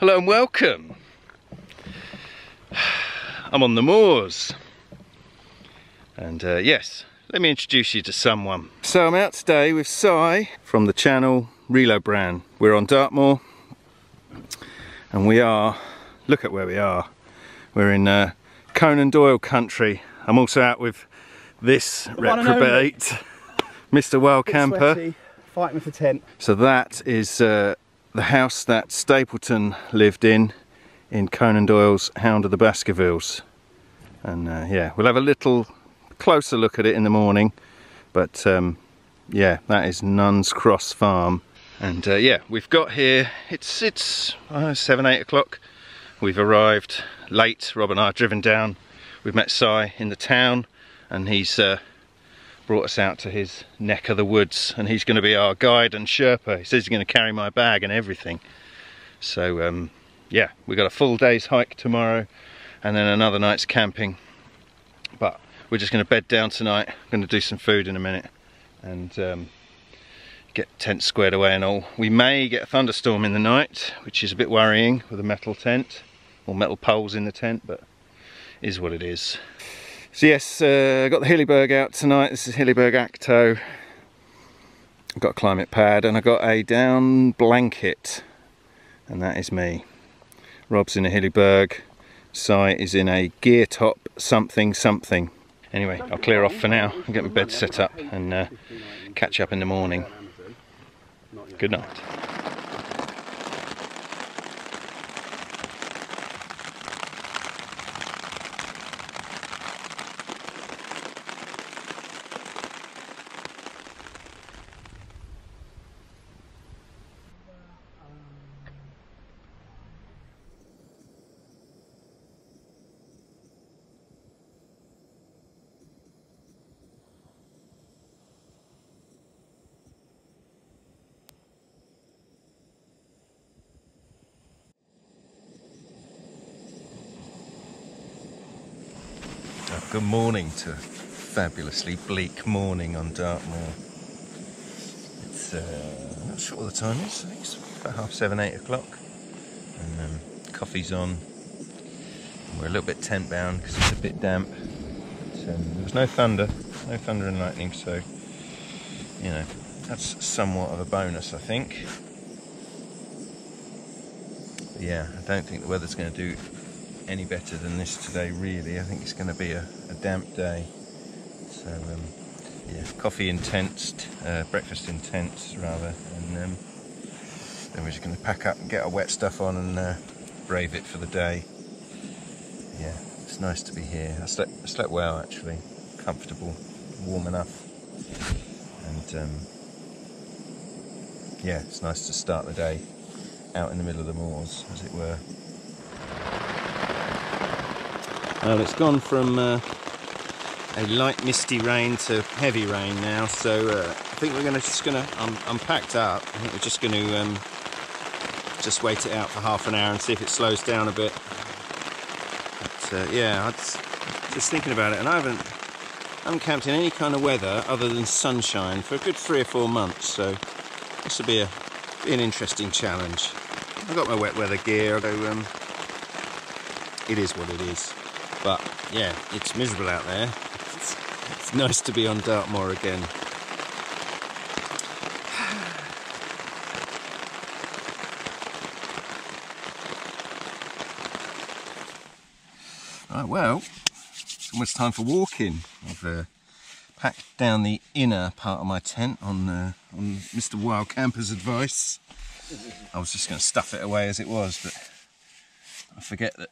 Hello and welcome. I'm on the moors. And yes, let me introduce you to someone. So I'm out today with Si from the channel Hilleberg. We're on Dartmoor. And we are, look at where we are. We're in Conan Doyle country. I'm also out with this reprobate, Mr. Wild Camper. Sweaty, fighting with a tent. So that is the house that Stapleton lived in Conan Doyle's Hound of the Baskervilles. And yeah, we'll have a little closer look at it in the morning. But yeah, that is Nuns Cross farm. And yeah, we've got here, it's 7, 8 o'clock. We've arrived late. Rob and I have driven down. We've met Si in the town, and he's brought us out to his neck of the woods, and he's going to be our guide and Sherpa. He says he's going to carry my bag and everything. So yeah, we've got a full day's hike tomorrow and then another night's camping, but we're just going to bed down tonight. I'm going to do some food in a minute and get tent squared away and all. We may get a thunderstorm in the night, which is a bit worrying with a metal tent or metal poles in the tent, but is what it is. So yes, I got the Hilleberg out tonight. This is Hilleberg Akto. I've got a climate pad and I got a down blanket, and that is me. Rob's in a Hilleberg. Si is in a gear top something something. Anyway, I'll clear off for now and get my bed set up and catch up in the morning. Good night. Good morning to a fabulously bleak morning on Dartmoor. It's I'm not sure what the time is. I think it's about 7, 8 o'clock. And coffee's on. And we're a little bit tent bound because it's a bit damp. But, there was no thunder and lightning, so you know that's somewhat of a bonus, I think. But yeah, I don't think the weather's going to do any better than this today, really. I think it's going to be a damp day. So yeah, coffee in tents, breakfast in tents rather, and then we're just going to pack up and get our wet stuff on and brave it for the day. Yeah, it's nice to be here. I slept well actually, comfortable, warm enough, and yeah, it's nice to start the day out in the middle of the moors, as it were. Well, it's gone from a light misty rain to heavy rain now, so I think we're I'm packed up. I think we're just going to just wait it out for half an hour and see if it slows down a bit. But yeah, I was just thinking about it, and I haven't camped in any kind of weather other than sunshine for a good 3 or 4 months, so this will be an interesting challenge. I've got my wet weather gear, so it is what it is. But yeah, it's miserable out there. It's nice to be on Dartmoor again. Right, well, it's almost time for walking. I've packed down the inner part of my tent on Mr. Wild Camper's advice. I was just going to stuff it away as it was, but I forget that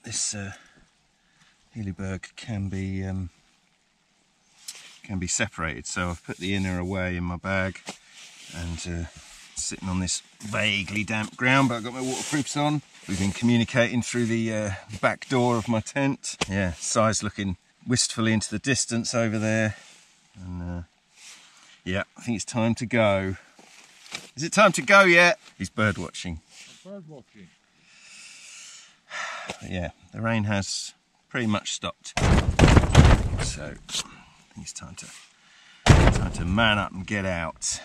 this Hilleberg can be separated, so I've put the inner away in my bag and sitting on this vaguely damp ground, but I've got my waterproofs on. We've been communicating through the back door of my tent. Yeah, Si's looking wistfully into the distance over there, and yeah, I think it's time to go. Is it time to go yet? He's bird watching. Bird watching. Yeah, the rain has pretty much stopped, so I think it's time to man up and get out.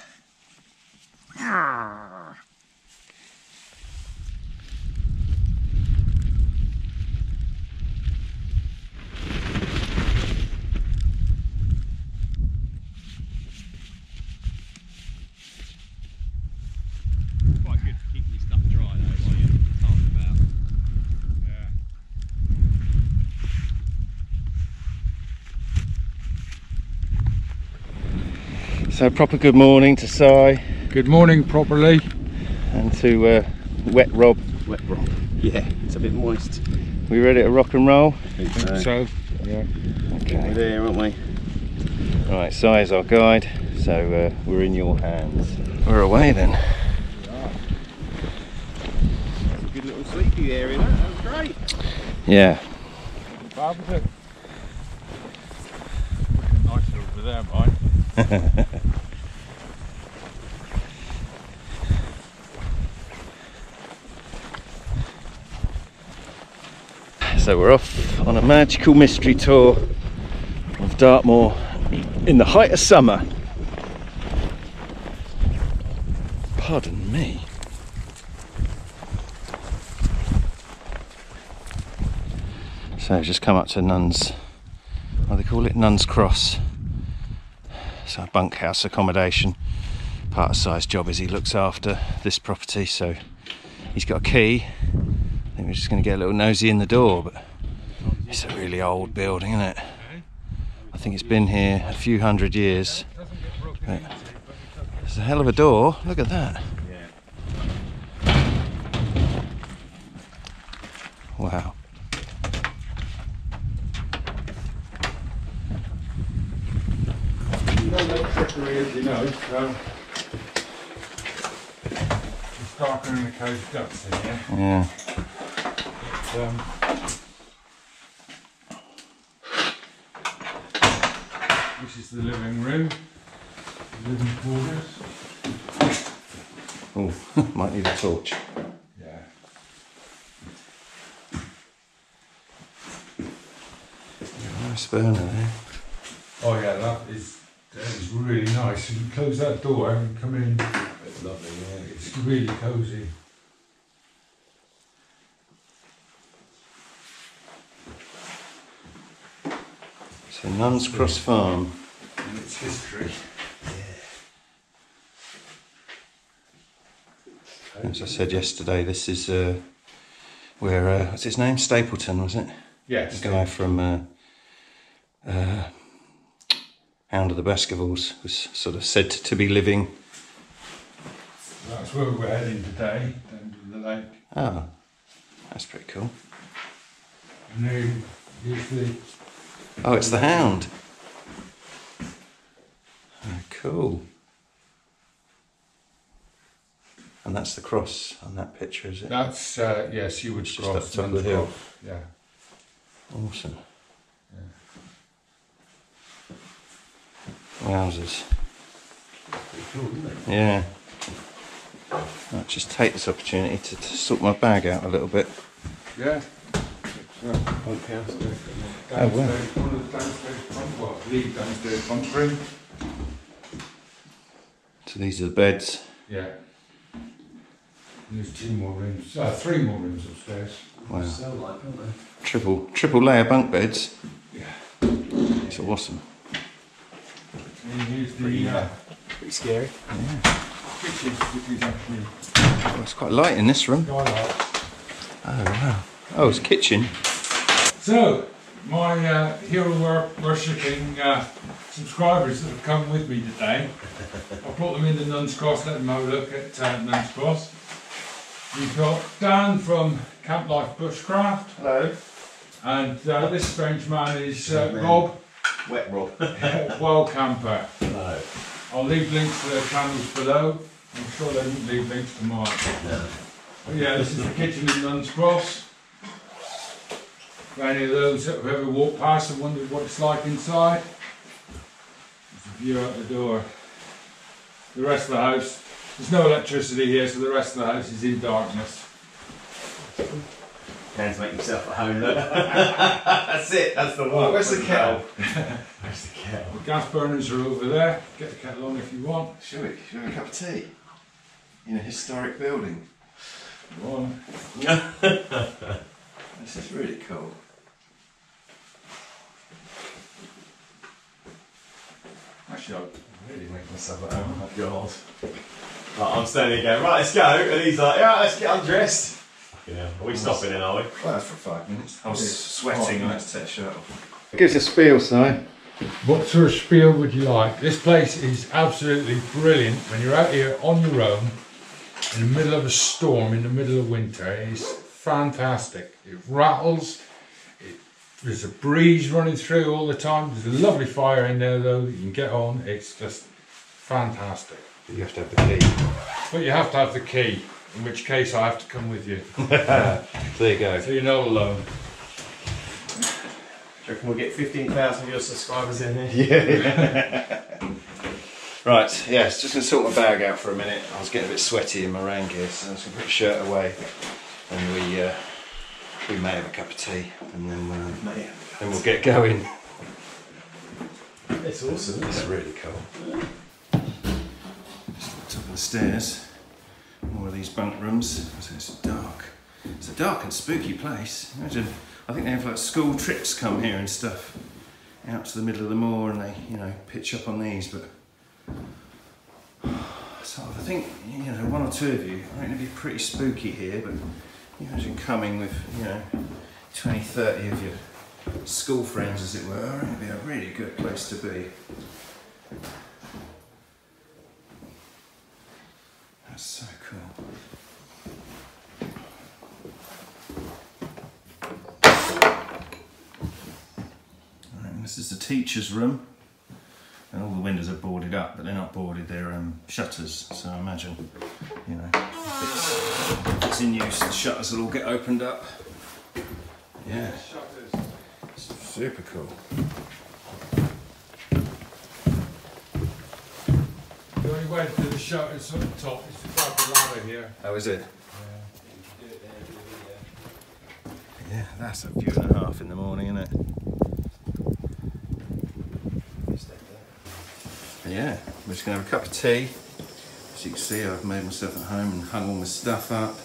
So proper good morning to Si. Good morning properly. And to Wet Rob. Wet Rob. Yeah, it's a bit moist. We ready to rock and roll? I think so. Yeah. Okay. We're there, aren't we? Right, Si is our guide, so we're in your hands. We're away then. That's a good little sleepy area, that was great. Yeah. Barbecue. Looking nice over there, mate. So we're off on a magical mystery tour of Dartmoor in the height of summer. Pardon me. So just come up to Nuns, what do they call it? Nuns Cross. So a bunkhouse accommodation. Part of Si's job is he looks after this property, so he's got a key. I think we're just going to get a little nosy in the door, but it's a really old building, isn't it? I think it's been here a few hundred years. But it's a hell of a door. Look at that. Wow. You know that trickery, as you know, so it's darker than the coast guts in here. Yeah. This is the living room, the living quarters. Oh, might need a torch. Yeah. Nice burner there. Oh yeah, that is really nice. You can close that door and come in. It's lovely, yeah. It's really cosy. So Nuns Cross Farm. And its history. As I said yesterday, this is where, what's his name? Stapleton, was it? Yes. The guy from Hound of the Baskervilles was sort of said to be living. That's where we're heading today, down to the lake. Oh, that's pretty cool. And then here's the... Oh, it's the Hound. Oh, cool. And that's the cross on that picture, is it? That's, yes, Hilleberg Just up Cross. top of the Nuns hill. Cross, yeah. Awesome. Wowzers. Pretty cool, isn't it? Yeah. I'll just take this opportunity to sort my bag out a little bit. Yeah. Bunkhouse, Oh, wow. One of the downstairs front, well, the downstairs front room. So these are the beds. Yeah. And there's 2 more rooms, 3 more rooms upstairs. Wow. So like, aren't they? Triple layer bunk beds. Yeah. It's awesome. And here's the Pretty scary. kitchen, which is actually Oh, it's quite light in this room. skylight. Oh, wow. Oh, it's kitchen. So, my hero worshipping subscribers that have come with me today, I brought them into Nuns Cross, let them have a look at Nuns Cross. We've got Dan from Camp Life Bushcraft. Hello. And this strange man is Rob, Wet Rob. Wild Camper. No. I'll leave links to their channels below. I'm sure they won't leave links to mine. No. But yeah, this is the kitchen in Nuns Cross. For any of those that have ever walked past and wondered what it's like inside, there's a view out the door. The rest of the house, there's no electricity here, so the rest of the house is in darkness. Can to make yourself at home, look. That's it, that's the one. Where's the kettle? Where's the kettle? The gas burners are over there. Get the kettle on if you want. Should we have a cup of tea? In a historic building. Go on. This is really cool. Actually, I'll really make myself at home. Oh God. Right, I'm standing here going, right, let's go. And he's like, yeah, let's get undressed. Yeah, are we stopping then, are we? Well, that's for 5 minutes. I was Yeah. sweating. Oh, I had to take a shirt off. Give us a spiel, Si. What sort of spiel would you like? This place is absolutely brilliant when you're out here on your own in the middle of a storm, in the middle of winter. It's fantastic. It rattles. There's a breeze running through all the time. There's a lovely fire in there though that you can get on. It's just fantastic. You have to have the key. But you have to have the key, in which case I have to come with you. There you go. So you're not alone. Do you reckon we'll get 15,000 of your subscribers in here? Yeah. Right, yes, just going to sort my bag out for a minute. I was getting a bit sweaty in my rain gear, so I'm just going to put the shirt away. And we may have a cup of tea, and then we'll get going. It's awesome. It's really cool. Top of the stairs, more of these bunk rooms. So it's dark. It's a dark and spooky place. Imagine, I think they have like school trips come here and stuff, out to the middle of the moor, and they, you know, pitch up on these. But so I think, you know, one or two of you, I think it'd be pretty spooky here. But you imagine coming with, you know, 20, 30 of your school friends, as it were. I think it'd be a really good place to be. That's so cool. Right, this is the teacher's room, and all the windows are boarded up, but they're not boarded, they're shutters, so I imagine, you know, if it's in use, the shutters will all get opened up. Yeah, it's super cool. The only way to do the shutters on the top is to grab the ladder here. How is it? Yeah. Yeah, that's a view and a half in the morning, isn't it? Yeah, we're just going to have a cup of tea. As you can see, I've made myself at home and hung all my stuff up.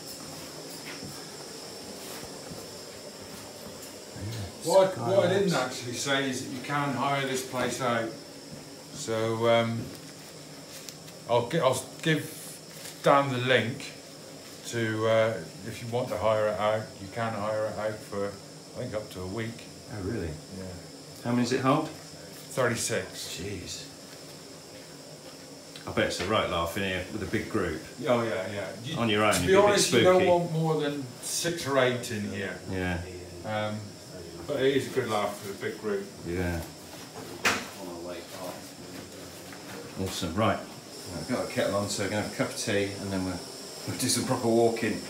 What I didn't actually say is that you can hire this place out. So I'll give Dan the link to if you want to hire it out. You can hire it out for, I think, up to a week. Oh really? Yeah. How many does it hold? 36. Jeez. I bet it's a right laugh in here with a big group. Oh yeah, yeah. On your own, To it'd be be a bit honest, you spooky. don't want more than 6 or 8 in here. Yeah. But it is a good laugh for a big group. Yeah. Awesome. Right. I've got a kettle on, so we're going to have a cup of tea, and then we'll do some proper walking.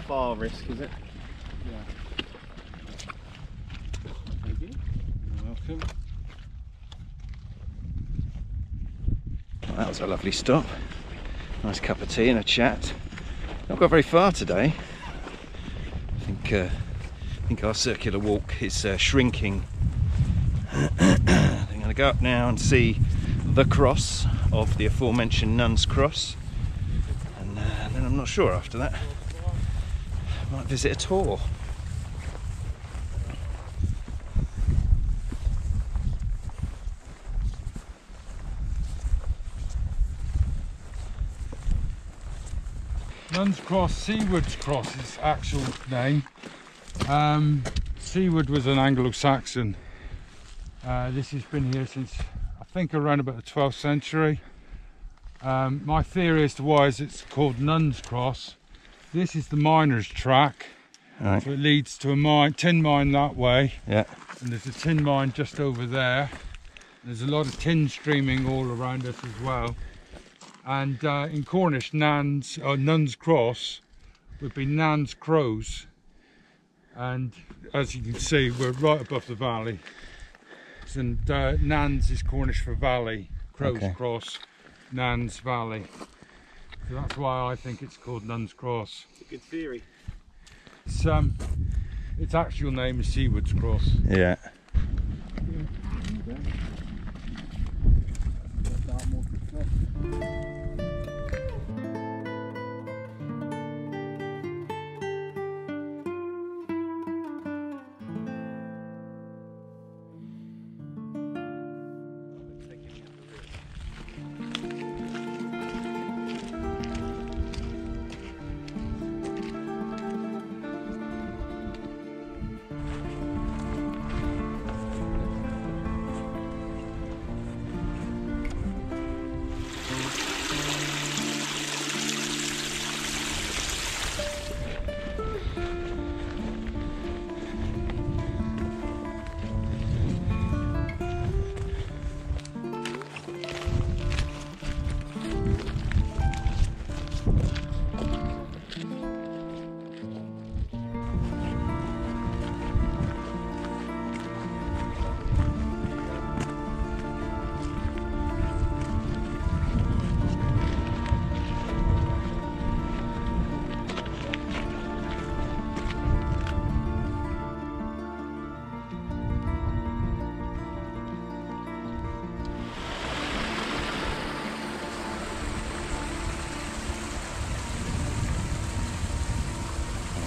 Far risk, is it? Yeah. Thank you. You're welcome. Well, that was a lovely stop. Nice cup of tea and a chat. Not got very far today. I think our circular walk is shrinking. I'm going to go up now and see the cross of the aforementioned Nuns Cross, and then I'm not sure after that. I might visit a tour. Nuns Cross, Seaward's Cross is its actual name. Seaward was an Anglo-Saxon. This has been here since, I think, around about the 12th century. My theory as to why is it's called Nuns Cross. This is the miner's track, Right. so it leads to a mine, tin mine that way. Yeah. And there's a tin mine just over there. There's a lot of tin streaming all around us as well. And in Cornish, Nuns Cross would be Nuns Cross. And as you can see, we're right above the valley. And Nuns is Cornish for valley, Crows Cross, Nuns Valley. So that's why I think it's called Nuns Cross. It's a good theory. Its actual name is Seaward's Cross. Yeah.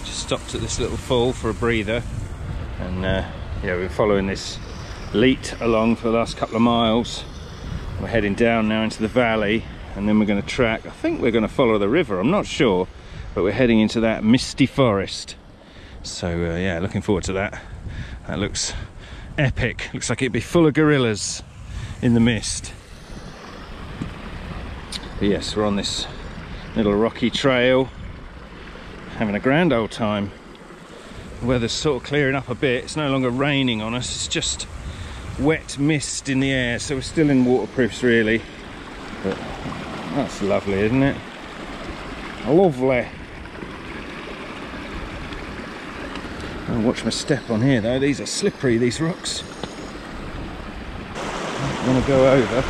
Just stopped at this little fall for a breather, and yeah, we're following this leat along for the last couple of miles. We're heading down now into the valley, and then we're going to track. I think we're going to follow the river, I'm not sure, but we're heading into that misty forest. So yeah, looking forward to that. That looks epic. Looks like it'd be full of gorillas in the mist. But yes, we're on this little rocky trail, having a grand old time. The weather's sort of clearing up a bit. It's no longer raining on us, it's just wet mist in the air, so we're still in waterproofs really. But that's lovely, isn't it? Lovely. I'll watch my step on here though, these are slippery, these rocks. I want to go over.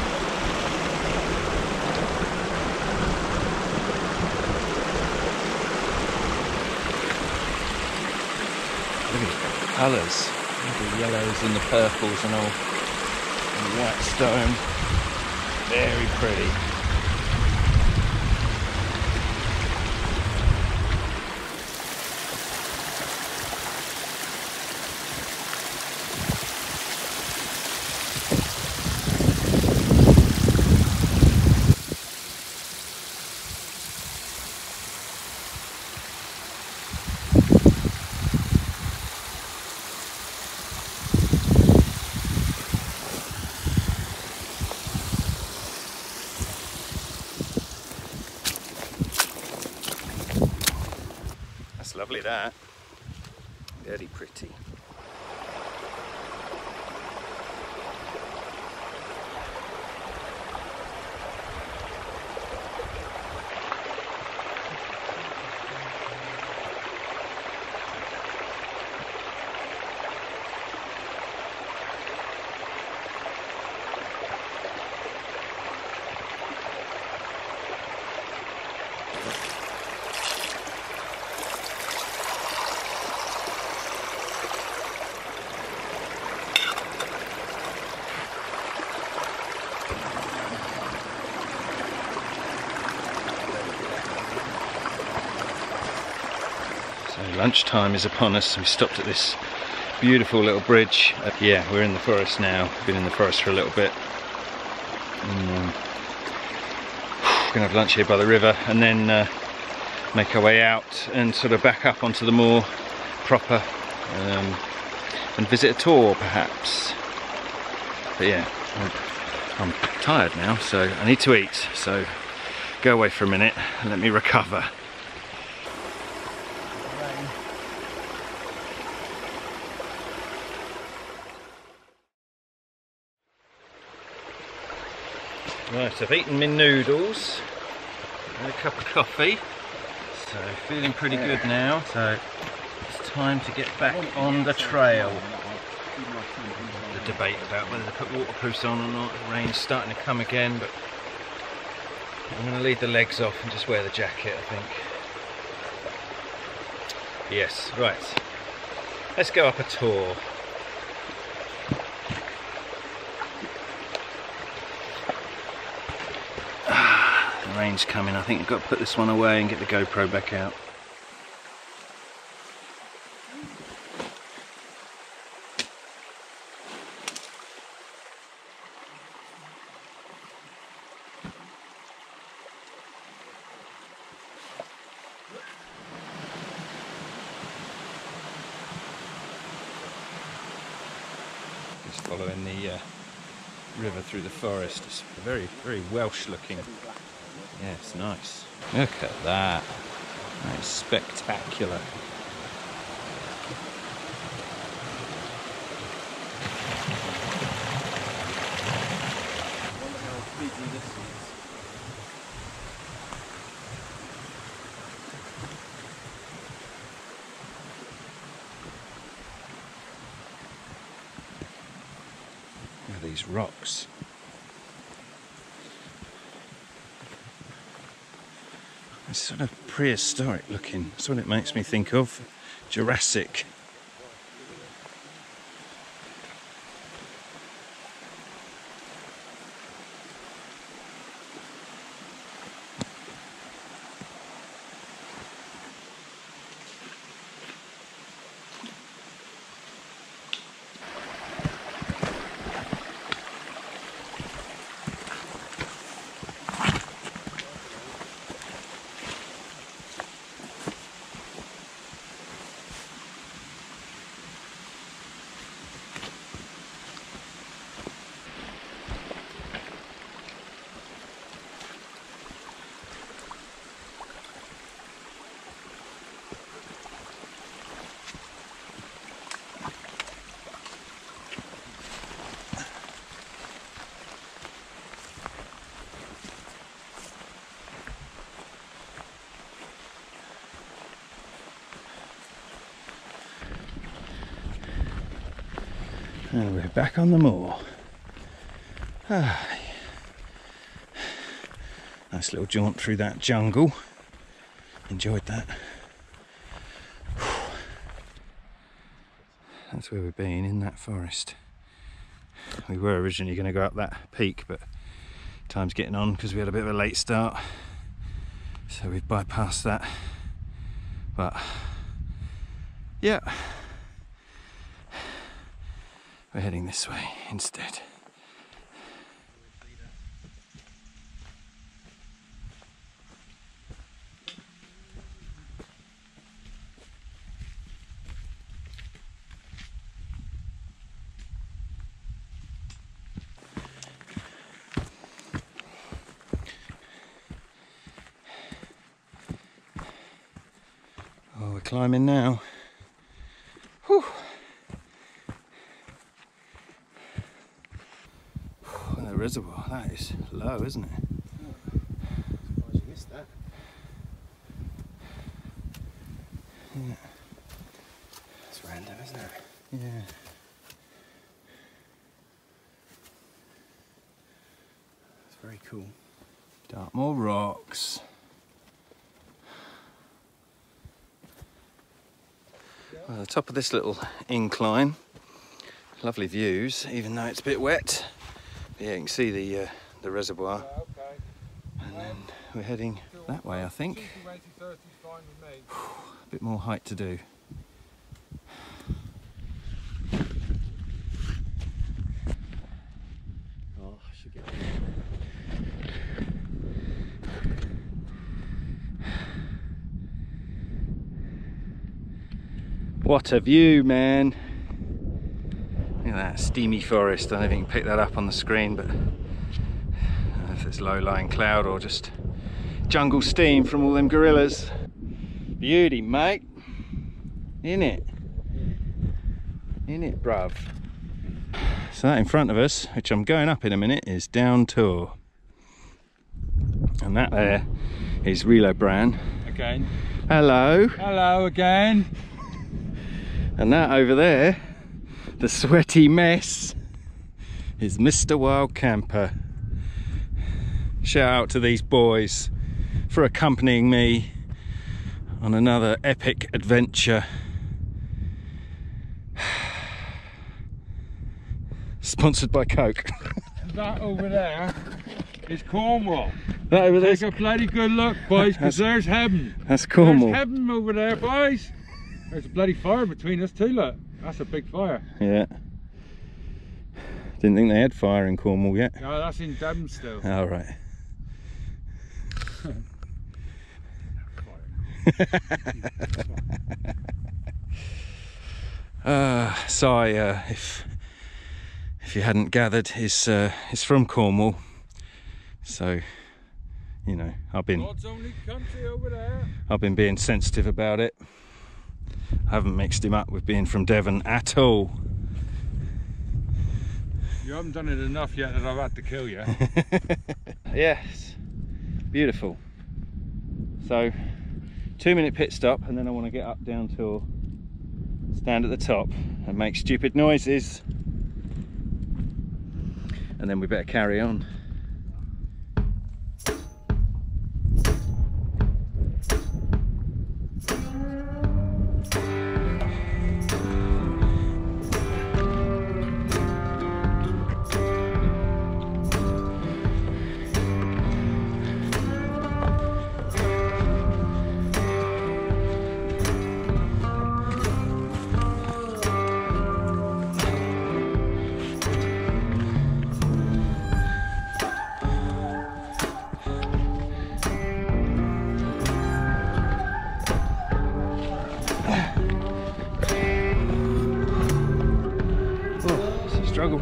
Look at the colours, the yellows and the purples and all, and the white stone, very pretty. Lovely that, very pretty. Lunchtime is upon us. We stopped at this beautiful little bridge. Yeah, we're in the forest now. Been in the forest for a little bit. And, we're gonna have lunch here by the river, and then make our way out and sort of back up onto the more proper and visit a tour perhaps. But yeah, I'm tired now, so I need to eat. So go away for a minute and let me recover. Right, I've eaten my noodles and a cup of coffee, so feeling pretty good now. So it's time to get back on the trail. The debate about whether to put waterproofs on or not. The rain's starting to come again, but I'm going to leave the legs off and just wear the jacket, I think. Yes, right. Let's go up a tour. The rain's coming. I think I've got to put this one away and get the GoPro back out. Just following the river through the forest. It's very, very Welsh looking. Yeah, it's nice. Look at that. That is spectacular. Look at these rocks. It's sort of prehistoric looking. That's what it makes me think of. Jurassic. And we're back on the moor. Ah. Nice little jaunt through that jungle. Enjoyed that. That's where we've been, in that forest. We were originally going to go up that peak, but time's getting on because we had a bit of a late start. So we've bypassed that. But yeah, we're heading this way instead. Oh, we're climbing now. Whew. The reservoir, that is low, isn't it? Surprised you missed that. Yeah. It's random, isn't it? Yeah. It's very cool. Dartmoor rocks. Well, the top of this little incline, lovely views, even though it's a bit wet. But yeah, you can see the reservoir. Yeah, okay. And then we're heading that way, I think. Fine with me. A bit more height to do. Oh, I should get What a view, man! Look at that steamy forest. I don't know if you can pick that up on the screen, but I don't know if it's low-lying cloud or just jungle steam from all them gorillas. Beauty, mate. In it, bruv. So that in front of us, which I'm going up in a minute, is Down Tour, and that there is Hilleberg. Again. Hello. Hello again. And that over there, the sweaty mess, is Mr. Wild Camper. Shout out to these boys for accompanying me on another epic adventure. Sponsored by Coke. That over there is Cornwall. That over there, Take a bloody good look, boys, because there's heaven. that's Cornwall. There's heaven over there, boys. There's a bloody fire between us too, look. That's a big fire. Yeah. Didn't think they had fire in Cornwall yet. No, that's in Devon still. All right. Si, if you hadn't gathered, is from Cornwall. So, you know, God's only country over there. I've been being sensitive about it. I haven't mixed him up with being from Devon at all. You haven't done it enough yet that I've had to kill you. Yes, beautiful. So, 2-minute pit stop, and then I want to get up Down Tour, stand at the top and make stupid noises, and then we better carry on. Struggle.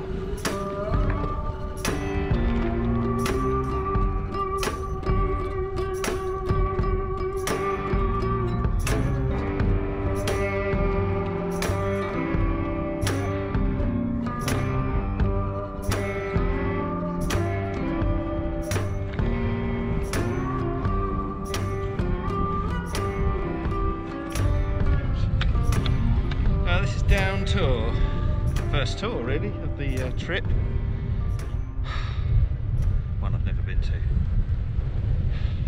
Now this is Down Tour. first tour really of the trip. One I've never been to.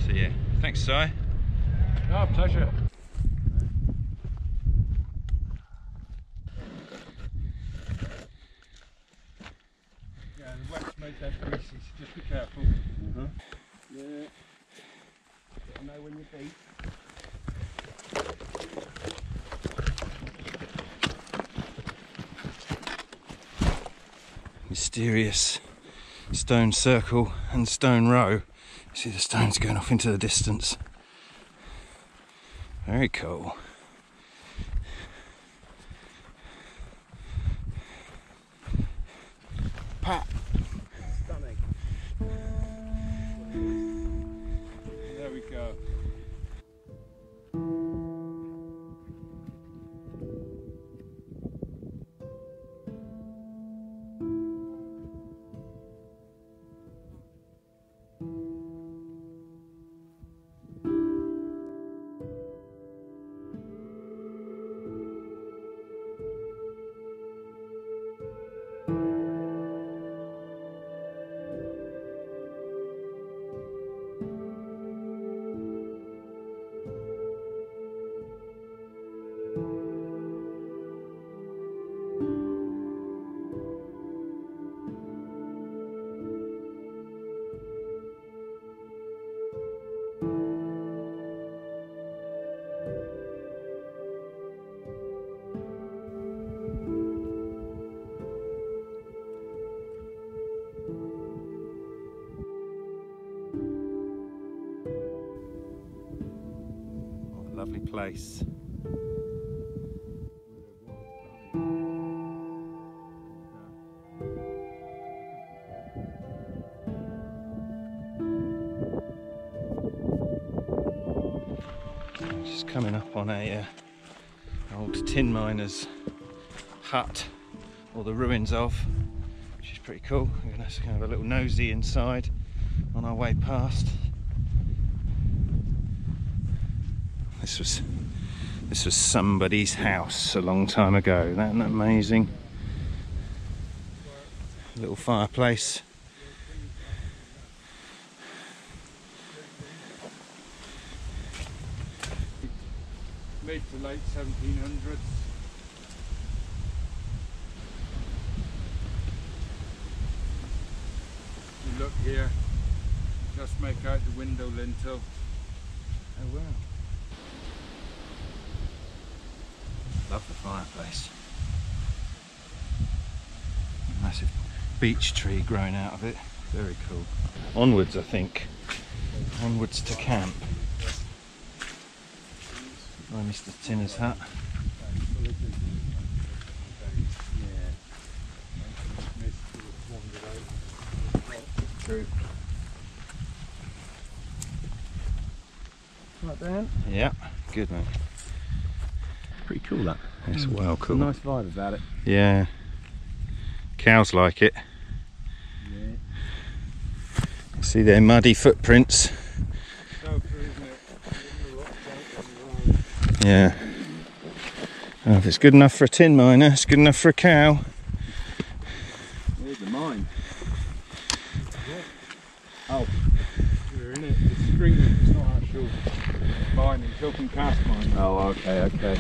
So yeah, thanks Si. Oh, pleasure. Yeah, the wax made that greasy, so just be careful. Yeah. Gotta know when you're deep. Mysterious stone circle and stone row. See the stones going off into the distance. Very cool. Pat. Stunning. There we go. Lovely place. Just coming up on a old tin miner's hut, or the ruins of, which is pretty cool. We're going to have a little nosy inside on our way past. This was somebody's house a long time ago. Isn't that amazing? Little fireplace. Mid to late 1700s. You look here, just make out the window lintel. Oh wow. Love the fireplace. Massive beech tree growing out of it. Very cool. Onwards, I think. Onwards to camp. By Mr. Tinner's hut. True. Right, Dan? Yeah, good mate. Pretty cool that. It's well cool. Nice vibe about it. Yeah. Cows like it. Yeah. See their muddy footprints. So true, isn't it? Yeah. Oh, if it's good enough for a tin miner, it's good enough for a cow. There's the mine. Oh, we're in it. It's screening, it's not actual mining, it's open cast mining. Oh, okay, okay.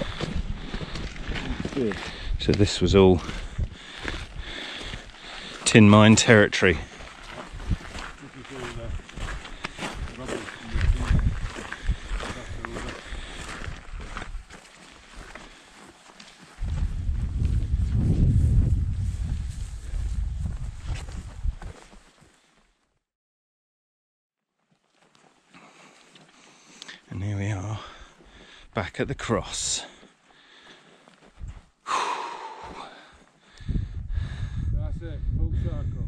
Good. So this was all tin mine territory. This is all the rubbish from the tin. That's all the... And here we are, back at the cross. That's it, full circle.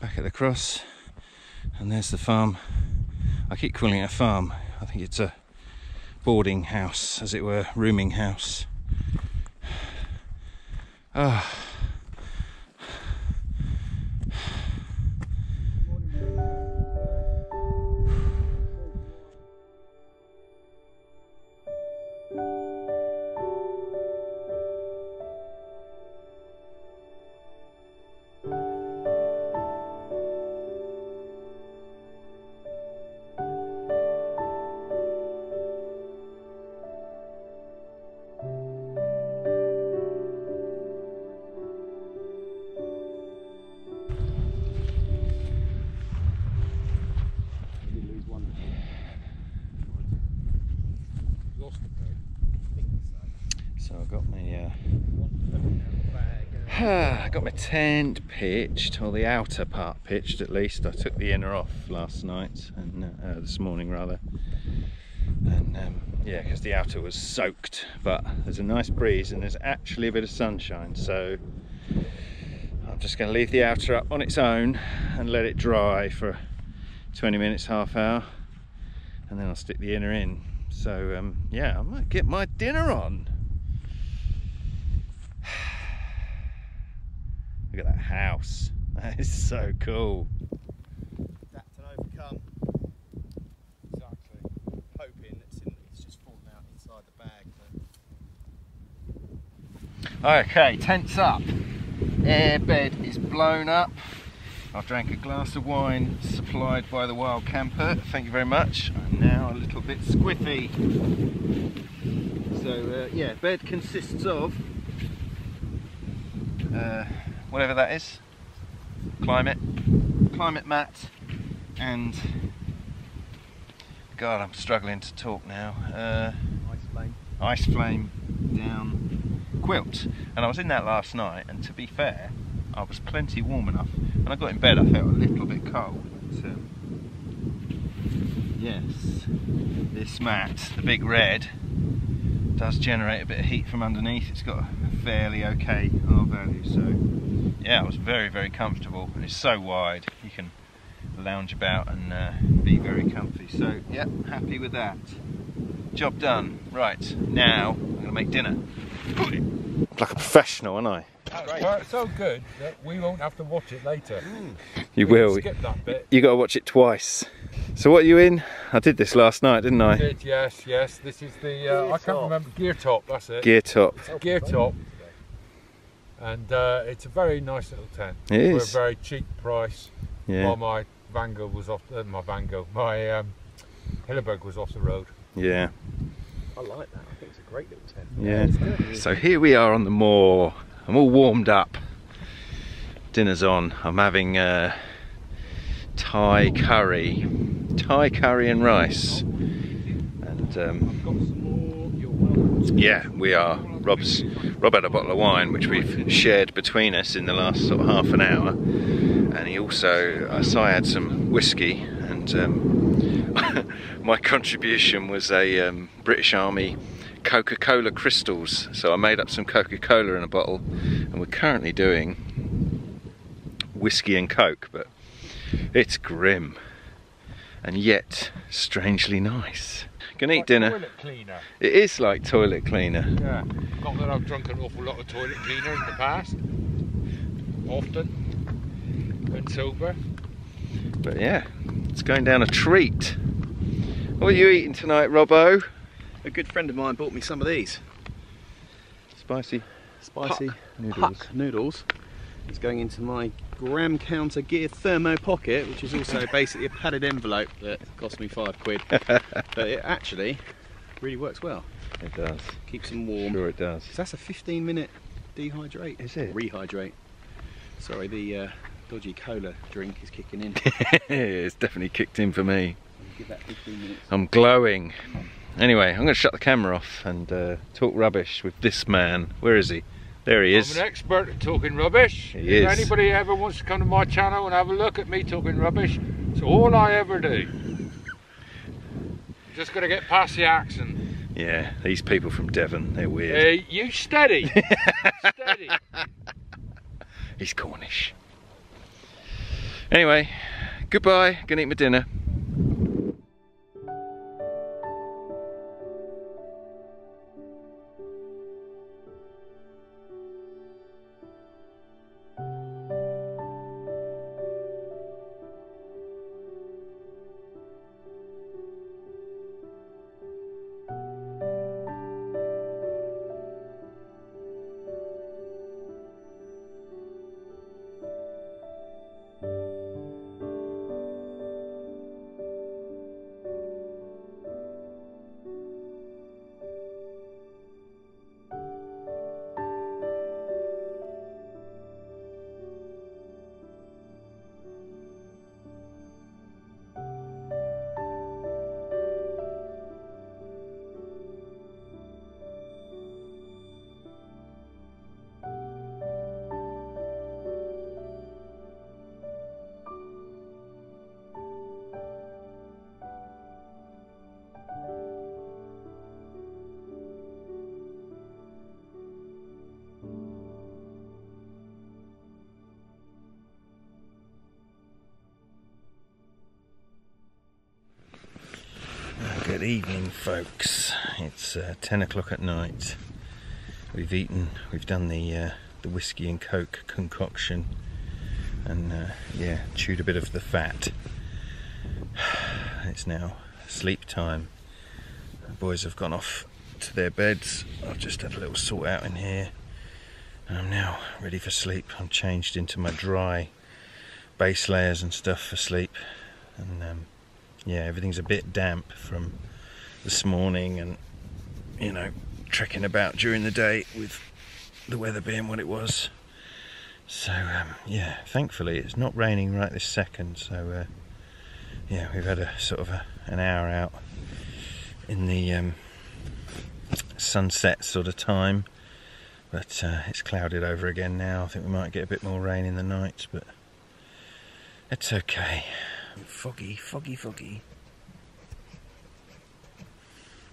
Back at the cross, and there's the farm. I keep calling it a farm. I think it's a boarding house, as it were, rooming house. Ah. lost the peg. So I got my I got my tent pitched, or the outer part pitched at least. I took the inner off last night, and this morning rather. And yeah, because the outer was soaked, but there's a nice breeze and there's actually a bit of sunshine, so I'm just going to leave the outer up on its own and let it dry for 20 minutes, half hour, and then I'll stick the inner in. So yeah, I might get my dinner on. Look at that house, that is so cool. Adapt and overcome. Exactly. Hoping it's just fallen out inside the bag. Okay, tent's up. Air bed is blown up. I've drank a glass of wine supplied by the Wild Camper. Thank you very much. I'm now a little bit squiffy. So yeah, bed consists of whatever that is, climate mat, and God, I'm struggling to talk now. Ice flame down quilt. And I was in that last night, and to be fair, I was plenty warm enough. When I got in bed I felt a little bit cold, but yes, this mat, the big red, does generate a bit of heat from underneath. It's got a fairly okay R value, so yeah, it was very, very comfortable, and it's so wide you can lounge about and be very comfy. So yeah, happy with that. Job done. Right, now I'm going to make dinner. Like a professional, aren't I? Well, it's so good that we won't have to watch it later. You We will. can skip that bit. You got to watch it twice. So what are you in? I did this last night, didn't I? Did, yes. This is the I can't remember, gear top. That's it. Gear top. It's a gear top, and it's a very nice little tent. It is. For a very cheap price. Yeah. While my Vango was off. My Hilleberg was off the road. Yeah. I like that. I think it's a great little tent. Yeah. So here we are on the moor. I'm all warmed up. Dinner's on. I'm having Thai curry and rice. And yeah, we are. Rob had a bottle of wine which we've shared between us in the last sort of half an hour, and he also, so I had some whiskey, and my contribution was a British Army Coca-Cola crystals. So I made up some Coca-Cola in a bottle, and we're currently doing whiskey and Coke, but it's grim and yet strangely nice. Gonna eat dinner. Toilet cleaner. It is like toilet cleaner. Yeah. Not that I've drunk an awful lot of toilet cleaner in the past. Often. When sober. But yeah, it's going down a treat. What are you eating tonight, Robbo? A good friend of mine bought me some of these. Spicy puck noodles. It's going into my gram counter gear thermo pocket, which is also basically a padded envelope that cost me £5. But it actually really works well. It does. Keeps them warm. Sure it does. So that's a 15-minute dehydrate. Is it? Rehydrate. Sorry, the dodgy cola drink is kicking in. It's definitely kicked in for me. Give that 15 minutes. I'm glowing. Anyway, I'm going to shut the camera off and talk rubbish with this man. Where is he? There he is. I'm an expert at talking rubbish. He If is. anybody ever wants to come to my channel and have a look at me talking rubbish, it's all I ever do. Just got to get past the accent. Yeah, these people from Devon, they're weird. Hey, you steady. Steady. He's Cornish. Anyway, goodbye. Gonna eat my dinner. Good evening, folks. It's 10 o'clock at night. We've done the whiskey and coke concoction, and yeah, chewed a bit of the fat. It's now sleep time. The boys have gone off to their beds. I've just had a little sort out in here, and I'm now ready for sleep. I'm changed into my dry base layers and stuff for sleep, and yeah, everything's a bit damp from this morning, and you know, trekking about during the day with the weather being what it was. So yeah, thankfully it's not raining right this second, so yeah, we've had a sort of an hour out in the sunset sort of time, but it's clouded over again now. I think we might get a bit more rain in the night, but it's okay. Foggy.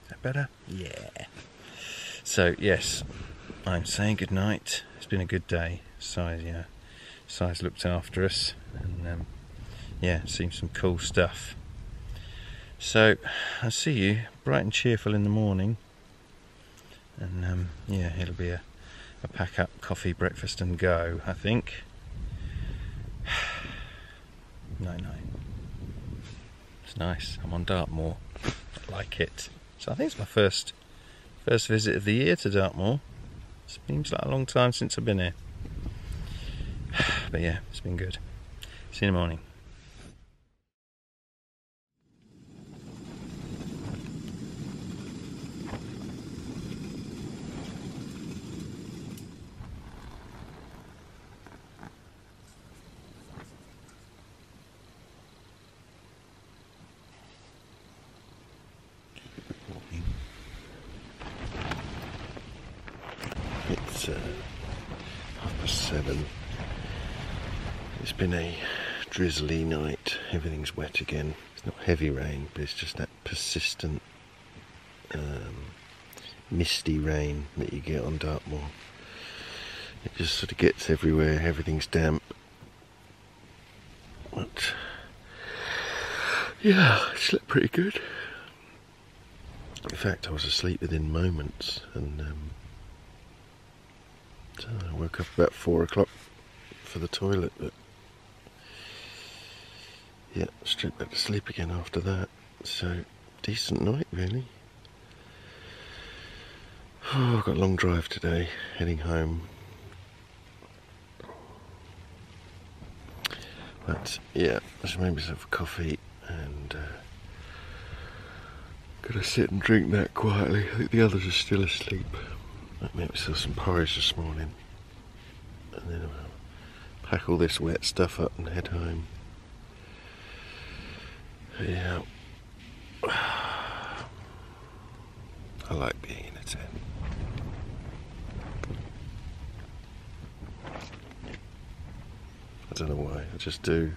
Is that better? Yeah. So yes, I'm saying good night. It's been a good day. Si's looked after us, and yeah, seen some cool stuff. So I'll see you bright and cheerful in the morning, and yeah, it'll be a pack up, coffee, breakfast and go, I think. Night. It's nice. I'm on Dartmoor. I like it. So I think it's my first visit of the year to Dartmoor. Seems like a long time since I've been here. But yeah, it's been good. See you in the morning. It's 7:30. It's been a drizzly night. Everything's wet again. It's not heavy rain, but it's just that persistent misty rain that you get on Dartmoor. It just sort of gets everywhere. Everything's damp. But yeah, I slept pretty good. In fact, I was asleep within moments, and so I woke up about 4 o'clock for the toilet, but yeah, straight back to sleep again after that. So, decent night really. Oh, I've got a long drive today, heading home. But yeah, I just made myself a coffee, and gonna sit and drink that quietly. I think the others are still asleep. I made myself some porridge this morning, and then I'll pack all this wet stuff up and head home. Yeah, I like being in a tent. I don't know why, I just do.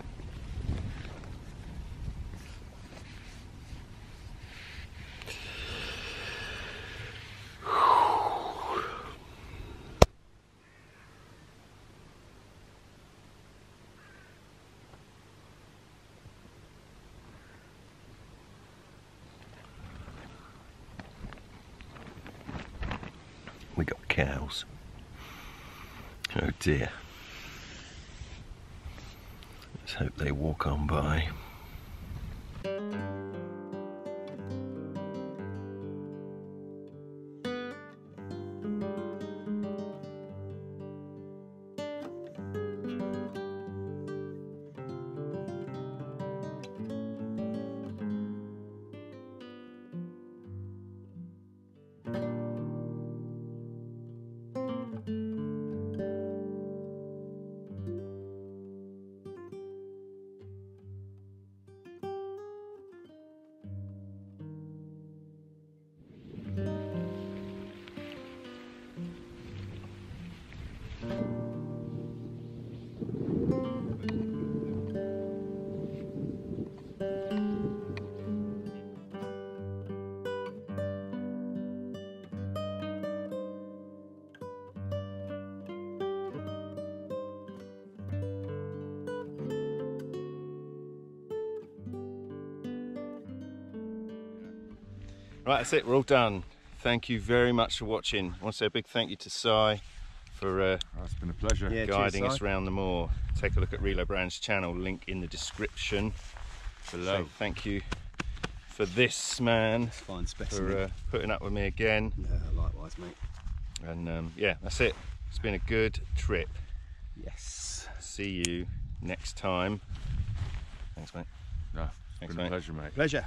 We got cows. Oh dear. Let's hope they walk on by. Right, that's it, we're all done. Thank you very much for watching. I want to say a big thank you to Si for It's been a pleasure. Yeah, guiding cheers, us Si. around the moor. Take a look at Reload Brand's channel, link in the description below. So thank you for this man, Fine specimen. for putting up with me again. Yeah, likewise, mate. And yeah, that's it. It's been a good trip. Yes. See you next time. Thanks, mate. No, it's Thanks, been a mate. pleasure, mate. Pleasure.